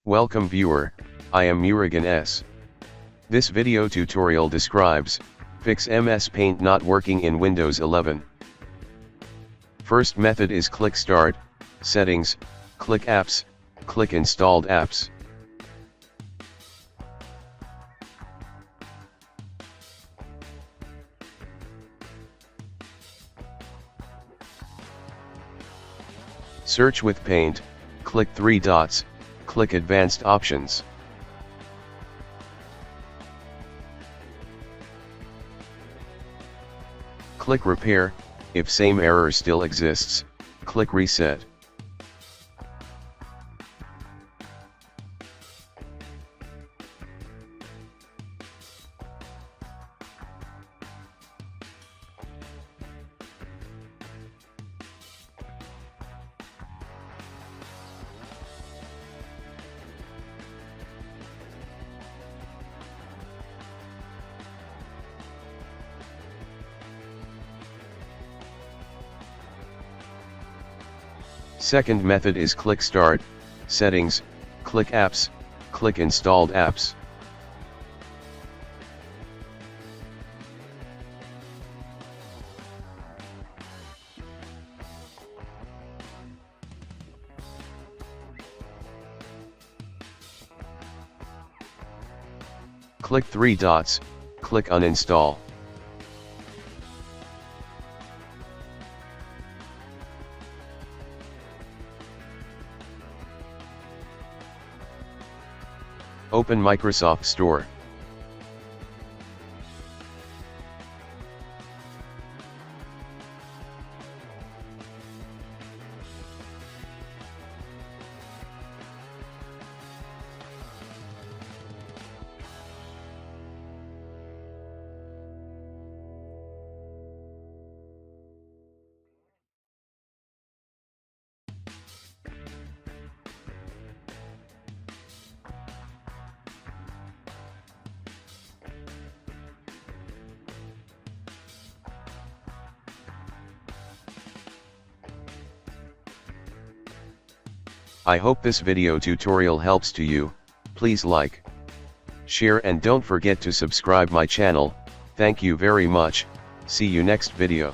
Welcome viewer, I am Murugan S. This video tutorial describes, fix MS Paint not working in Windows 11. First method is click Start, Settings, click Apps, click Installed Apps. Search with Paint, click 3 dots, click Advanced Options. Click Repair, if same error still exists, click Reset. Second method is click Start, Settings, click Apps, click Installed Apps. Click 3 dots, click Uninstall. Open Microsoft Store. I hope this video tutorial helps to you. Please like, share and don't forget to subscribe my channel. Thank you very much. See you next video.